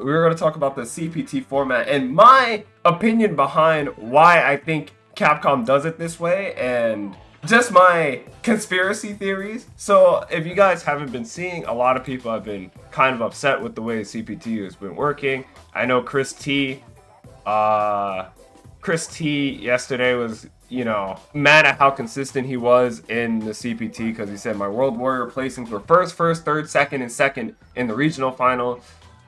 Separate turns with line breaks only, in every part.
we're going to talk about the CPT format and my opinion behind why I think Capcom does it this way and just my conspiracy theories. So if you guys haven't been seeing, a lot of people have been kind of upset with the way CPT has been working. I know Chris T yesterday was, mad at how consistent he was in the CPT because he said my World Warrior placings were first, third, second, and second in the regional final.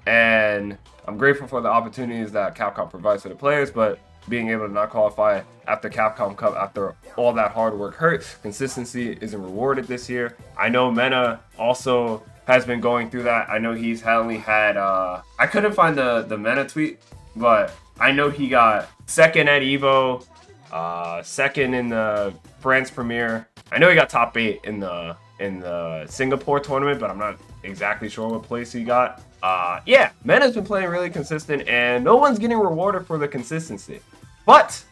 And I'm grateful for the opportunities that Capcom provides to the players, but being able to not qualify after Capcom Cup after all that hard work hurt, consistency isn't rewarded this year. I know Mena also has been going through that. I know he's only had, I couldn't find the Mena tweet, but I know he got second at EVO, second in the France Premier. I know he got top 8 in the Singapore tournament, but I'm not exactly sure what place he got. Yeah, Mena's been playing really consistent, and no one's getting rewarded for the consistency. But,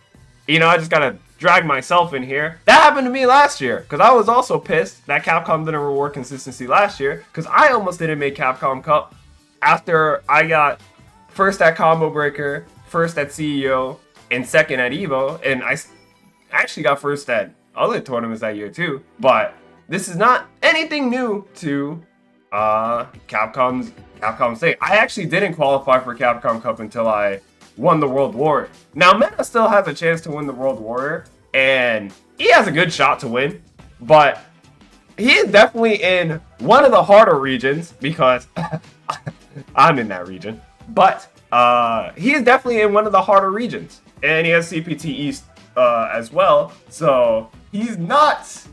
I just gotta drag myself in here. That happened to me last year, because I was also pissed that Capcom didn't reward consistency last year, because I almost didn't make Capcom Cup after I got first at Combo Breaker, first at CEO, and second at EVO, and I actually got first at other tournaments that year too. But this is not anything new to Capcom's state. I actually didn't qualify for Capcom Cup until I won the World Warrior. Now, Mena still has a chance to win the World Warrior, and he has a good shot to win, but he is definitely in one of the harder regions because I'm in that region. But he is definitely in one of the harder regions, and he has CPT East as well. So he's not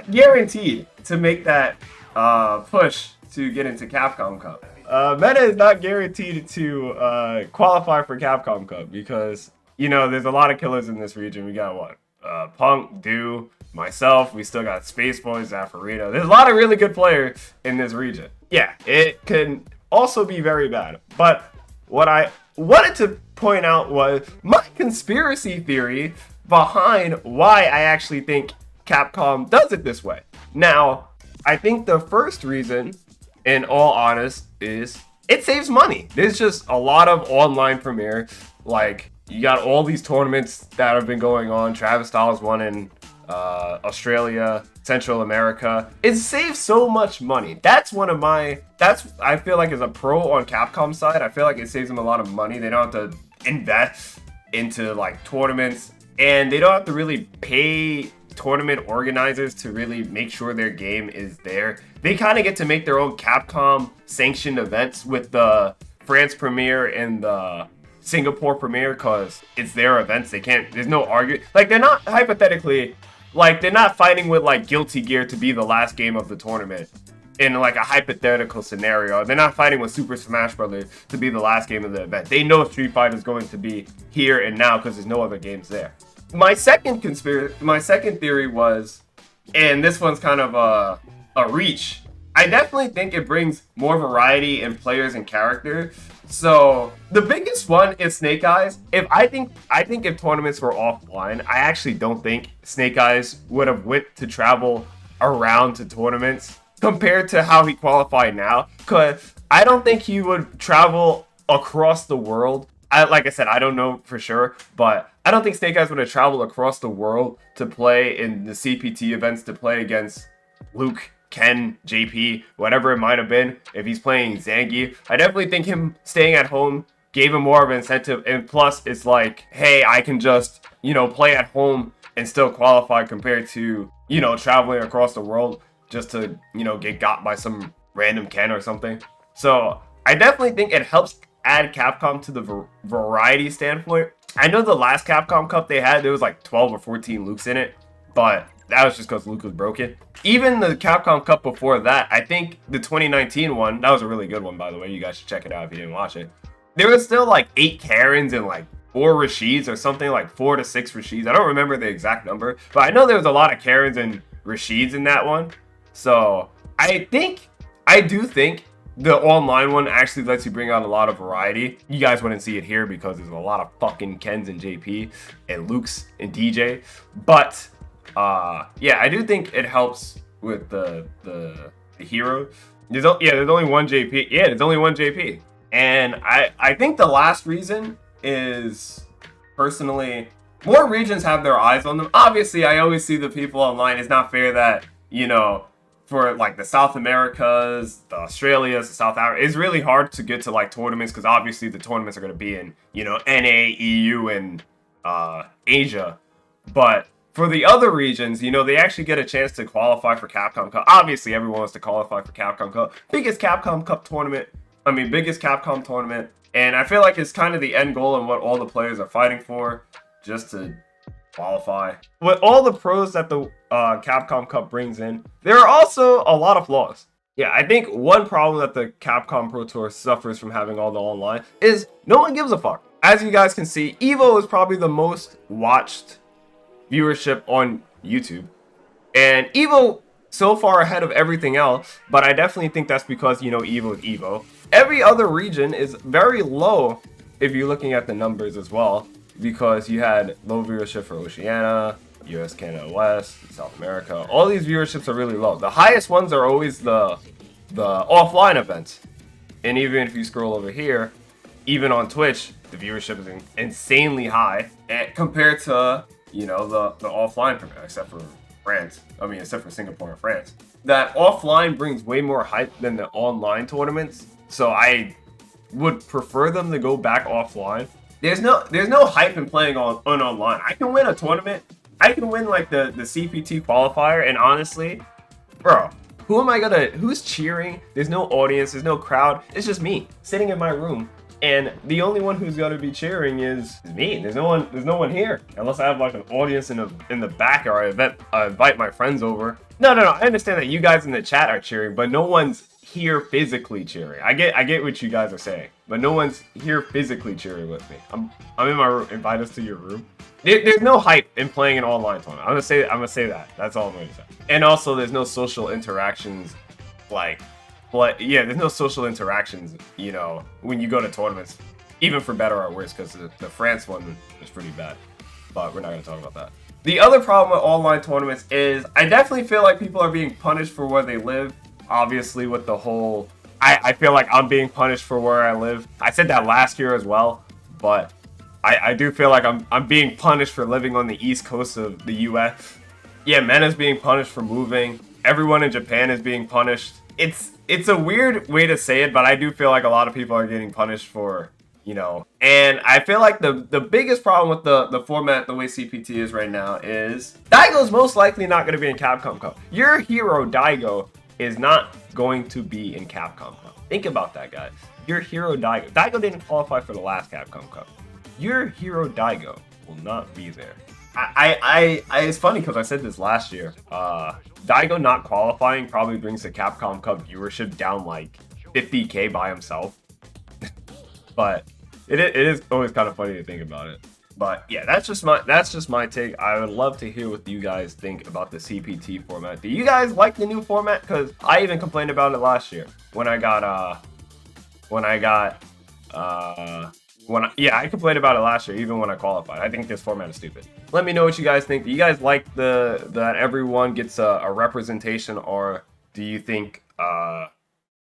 guaranteed to make that push to get into Capcom Cup. Mena is not guaranteed to qualify for Capcom Cup because, there's a lot of killers in this region. We got Punk, Do, myself. We still got Space Boys, Zafarito. There's a lot of really good players in this region. Yeah, it can also be very bad. But what I wanted to point out was my conspiracy theory behind why I actually think Capcom does it this way. Now, I think the first reason, in all honest, is it saves money. There's just a lot of online premiere. Like, you got all these tournaments that have been going on. Travis Styles won in Australia, Central America. It saves so much money. I feel like is a pro on Capcom side. I feel like it saves them a lot of money. They don't have to invest into like tournaments, and they don't have to really pay tournament organizers to really make sure their game is there. They kind of get to make their own Capcom sanctioned events with the France Premier and the Singapore Premier because it's their events. There's no argument. Like, they're not hypothetically, like, they're not fighting with like Guilty Gear to be the last game of the tournament in like a hypothetical scenario. They're not fighting with Super Smash Bros. To be the last game of the event. They know Street Fighter is going to be here and now because there's no other games there. My second theory was, and this one's kind of a reach, I definitely think it brings more variety in players and characters. So the biggest one is Snake Eyes. I think if tournaments were offline, I actually don't think Snake Eyes would have went to travel around to tournaments compared to how he qualified now. Cause I don't think he would travel across the world. Like I said, I don't know for sure, but I don't think Snake Eyes would have traveled across the world to play in the CPT events to play against Luke, Ken, JP, whatever it might have been. If he's playing Zangief, I definitely think him staying at home gave him more of an incentive. And plus, it's like, hey, I can just, play at home and still qualify compared to, traveling across the world just to, get got by some random Ken or something. So I definitely think it helps add Capcom to the variety standpoint. I know the last Capcom Cup they had, there was like 12 or 14 Lukes in it, but that was just because Luke was broken. Even the Capcom Cup before that, I think the 2019 one, that was a really good one, by the way. You guys should check it out if you didn't watch it. There was still like 8 Karens and like 4 Rashids or something, like 4 to 6 Rashids. I don't remember the exact number, but I know there was a lot of Karens and Rashids in that one. So I do think the online one actually lets you bring out a lot of variety. You guys wouldn't see it here because there's a lot of fucking Kens and JP and Lukes and DJ. But yeah, I do think it helps with the hero. There's only one JP. Yeah, there's only one JP. And I think the last reason is, personally, more regions have their eyes on them. Obviously, I always see the people online. It's not fair that, you know, for like the South Americas, the Australias, the South Africa, it's really hard to get to like tournaments because obviously the tournaments are going to be in, you know, NA, EU, and Asia. But for the other regions, you know, they actually get a chance to qualify for Capcom Cup. Obviously, everyone wants to qualify for Capcom Cup. Biggest Capcom tournament. And I feel like it's kind of the end goal and what all the players are fighting for, just to qualify. With all the pros that the Capcom Cup brings in, there are also a lot of flaws. Yeah, I think one problem that the Capcom Pro Tour suffers from having all the online is no one gives a fuck. As you guys can see, EVO is probably the most watched viewership on YouTube. And EVO so far ahead of everything else, but I definitely think that's because, you know, EVO is EVO. Every other region is very low if you're looking at the numbers as well, because you had low viewership for Oceania, US, Canada, West, South America. All these viewerships are really low. The highest ones are always the offline events. And even if you scroll over here, even on Twitch, the viewership is insanely high compared to, you know, the offline, except for France. I mean, except for Singapore and France. That offline brings way more hype than the online tournaments. So I would prefer them to go back offline. There's no hype in playing on online. I can win a tournament. I can win like the CPT qualifier, and honestly, bro, who's cheering? There's no audience, there's no crowd. It's just me sitting in my room, and the only one who's gonna be cheering is me. There's no one here unless I have like an audience in the back, or I invite my friends over. No. I understand that you guys in the chat are cheering, but no one's here physically cheering. I get what you guys are saying, but no one's here physically cheering with me. I'm in my room. Invite us to your room. There's no hype in playing an online tournament. I'm gonna say that. That's all I'm gonna say. And also, there's no social interactions, there's no social interactions. You know, when you go to tournaments, even for better or worse, because the France one was pretty bad. But we're not gonna talk about that. The other problem with online tournaments is I definitely feel like people are being punished for where they live. Obviously, with the whole, I feel like I'm being punished for where I live. I said that last year as well, but I do feel like I'm being punished for living on the east coast of the US. Yeah, men is being punished for moving. Everyone in Japan is being punished. It's a weird way to say it, but I do feel like a lot of people are getting punished for, you know. And I feel like the biggest problem with the format, the way CPT is right now, is Daigo's most likely not going to be in Capcom Cup. Your hero, Daigo, is not going to be in Capcom Cup. Think about that, guys. Your hero, Daigo. Daigo didn't qualify for the last Capcom Cup. Your hero, Daigo, will not be there. It's funny because I said this last year. Daigo not qualifying probably brings the Capcom Cup viewership down like 50K by himself. But it is always kind of funny to think about it. But yeah, that's just my take. I would love to hear what you guys think about the CPT format. Do you guys like the new format? Because I even complained about it last year I complained about it last year, even when I qualified. I think this format is stupid. Let me know what you guys think. Do you guys like that everyone gets a representation, or do you think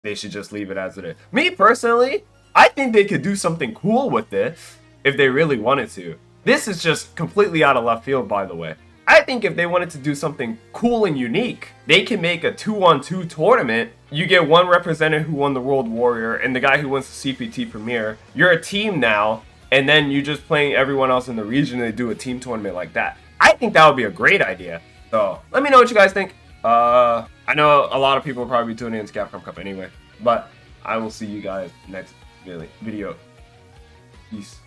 they should just leave it as it is? Me personally, I think they could do something cool with this if they really wanted to. This is just completely out of left field, by the way. I think if they wanted to do something cool and unique, they can make a 2-on-2 tournament. You get one representative who won the World Warrior and the guy who wins the CPT Premier. You're a team now, and then you're just playing everyone else in the region and they do a team tournament like that. I think that would be a great idea. So let me know what you guys think. I know a lot of people will probably be tuning into Capcom Cup anyway, but I will see you guys next video. Peace.